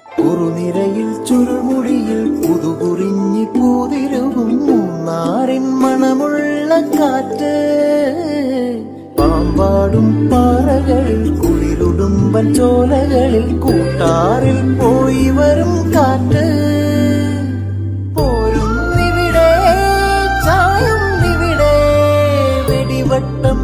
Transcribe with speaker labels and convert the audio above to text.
Speaker 1: കുറുനിരയിൽ ചുരുമുടിയിൽ പുതുകുറിഞ്ഞി പൂതിരുവും മൂന്നാറിൻ മണമുള്ള കാറ്റ്, പാമ്പാടും പാറകളിൽ കുളിരുടുമ്പൻ ചോലകളിൽ കൂട്ടാറിൽ പോയി വരും കാറ്റ്. പോരും നിവിടെ ചായും നിവിടെ വെടിവട്ടം